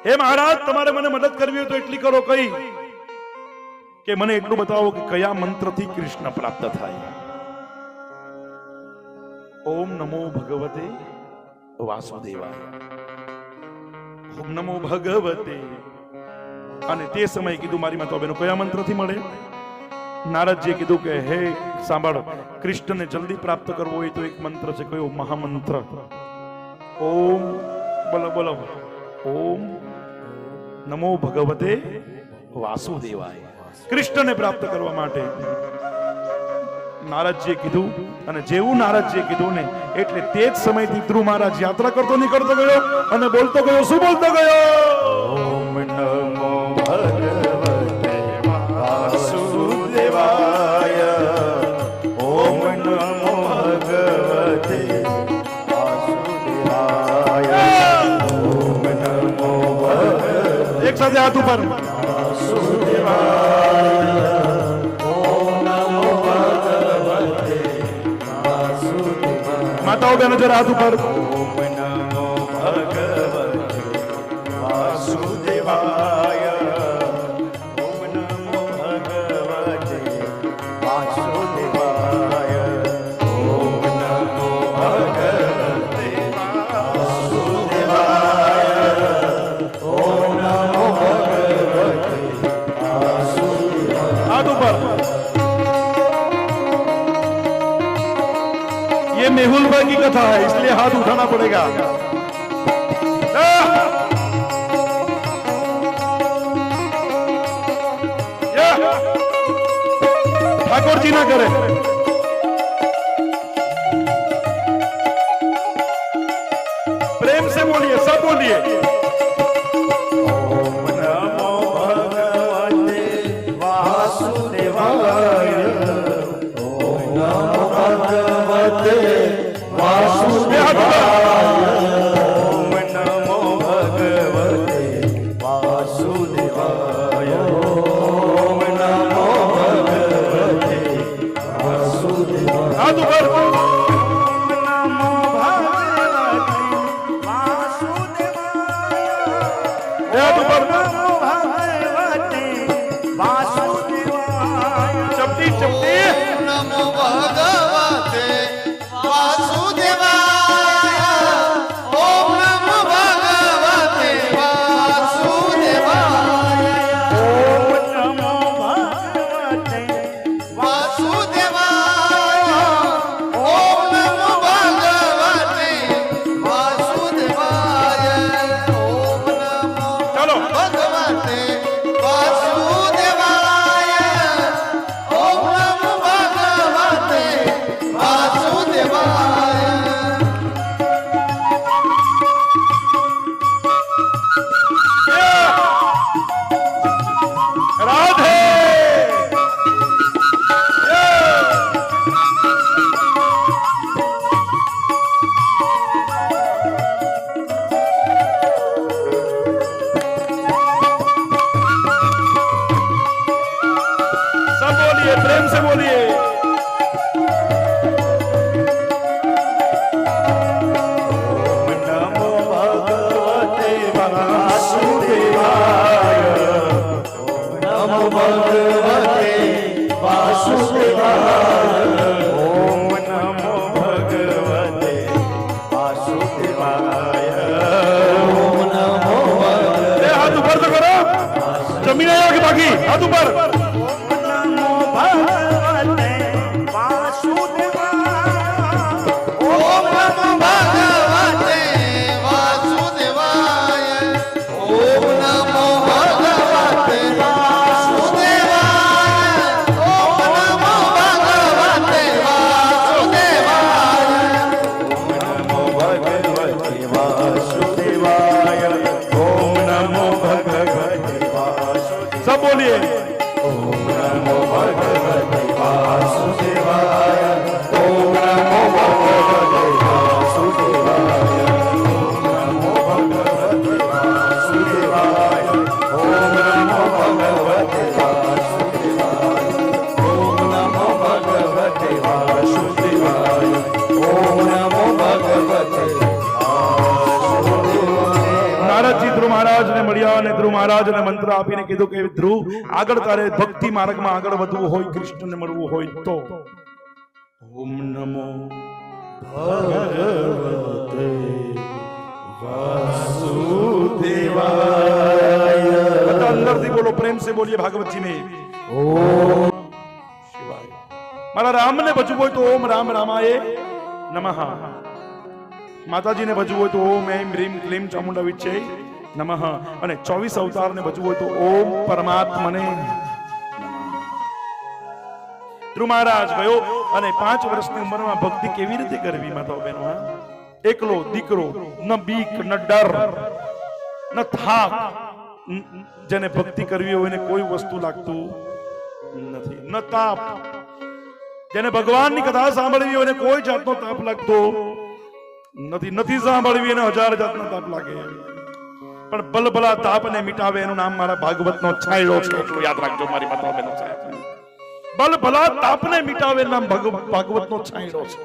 हे महाराज તમારે મને મદદ કરવી હોય તો એટલી કરો કઈ કે મને એટલું બતાવો કે કયા મંત્રથી કૃષ્ણ પ્રાપ્ત થાય. ઓમ નમો ભગવતે વાસુદેવાય, ઓમ નમો ભગવતે. અને તે સમયે કીધું મારી માતા બેનો કયા મંત્રથી મળે? નારદજીએ કીધું કે હે સાંભળો, કૃષ્ણને જલ્દી પ્રાપ્ત કરવો હોય તો એક મંત્ર છે. કયો? મહામંત્ર. ઓમ, બોલો બોલો, ઓમ નમો ભગવતે વાસુદેવાય. કૃષ્ણને પ્રાપ્ત કરવા માટે નારદજીએ કીધું, અને જેવું નારદજીએ કીધું ને એટલે તે જ સમયથી ધ્રુવ મહારાજ યાત્રા કરતો નીકળતો ગયો અને બોલતો ગયો. શું બોલતો ગયો? ઓમ નમો ભગવતે વાસુદેવાય, ઓમ નમો ભગવતે વાસુદેવાય, ઓમ નમો ભગવતે. એક સાથે હાથ ઉપર. વાસુદેવાય, ઓમ નમો ભગવતે વાસુદેવાય. માતાઓ બેનો જરા હાથ ઉપર. ઓમ નમો ભગવતે વાસુદેવાય, ઓમ નમો ભગવતે વાસુદેવાય, ઓમ નમો ભગવતે વાસુદેવાય, ઓમ નમો ભગવતે વાસુદેવાય. हाथ ऊपर. ये मेहुल भाई की कथा है इसलिए हाथ उठाना पड़ेगा. ठाकुर जी ना करे. प्रेम से बोलिए, सब बोलिए. ओम नमो भगवते वासुदेवाय, ओम नमो भगवते वासुदेवाय, ओम नमो भगवते वासुदेवाय, ओम नमो भगवते वासुदेवाय. हाथ ऊपर. हाथ ऊपर. चपटी चपटी. नमो भगवते वासुदेवाय, ओम नमो भगवते वासुदेवाय, ओम नमो भगवते वासुदेवाय, ओम नमो भगवते वासुदेवाय, ओम नमो चलो. भगवते वासुदेवाय, ओम नमो भगवते वासुदेवाय. राधे. सब बोलिए, प्रेम से बोलिए. ओम नमो भगवते वासुदेवाय, ओम नमो भगवते वासुदेवाय, ओम नमो भगवते वासुदेवाय, ओम नमो भगवते. हाथ ऊपर तो करो. जमीन आया कि बाकी हाथ ऊपर. नमो भगवते वासुदेवाय, ओम नमो भगवते वासुदेवाय, ओम नमो भगवते वासुदेवाय, ओम नमो भगवते वासुदेवाय, ओम नमो भगवते वासुदेवाय, ओम नमो भगवते वासुदेवाय. सब बोलिए. ओम नमो भगवते वासुदेवाय, ओम नमो भगवते वासुदेवाय, ओम नमो भगवते वासुदेवाय, ओम नमो भगवते वासुदेवाय, ओम नमो भगवते वासुदेवाय, ओम नमो भगवते वासुदेवाय. नारद जी ध्रुव महाराज ने મળ્યા અને ધ્રુવ મહારાજને મંત્ર આપીને કીધું કે ધ્રુવ આગળ તારે ભક્તિ માર્ગમાં આગળ વધવું હોય, કૃષ્ણને મળવું હોય તો ઓમ નમો ભગવતે વાસુદેવાય. બધા અંદરથી બોલો, પ્રેમ સે બોલીએ ભાગવતજી में ઓમ શિવાય. મારા રામને ભજવું હોય તો ઓમ રામ રામાય નમઃ. માતાજીને ભજવું હોય તો ઓમ એમ રીમ ક્લીમ ચામુંડા વિચ્છે નમઃ. અને 24 અવતારને ભજવું હોય તો ઓમ પરમાત્મને નમઃ. ધ્રુવ મહારાજ ગયો અને 5 વર્ષની ઉંમરમાં ભક્તિ કેવી રીતે કરવી માતાઓ બહેનો? એકલો દીકરો, ન બીક ન ડર ન થાક. જેને ભક્તિ કરવી હોય એને કોઈ વસ્તુ લાગતું નથી, ન તાપ. જેને ભગવાનની કથા સાંભળવી હોય એને કોઈ જાતનો તાપ લાગતો નથી સાંભળવી એને 1000 જાતનો તાપ લાગે. પણ બલબલા તાપને મિટાવે એનું નામ મારા ભાગવતનો છાંયડો છે. એટલું યાદ રાખજો મારી માતાઓ બહેનો. બલબલા તાપને મિટાવે નામ ભાગવતનો છાંયડો છે.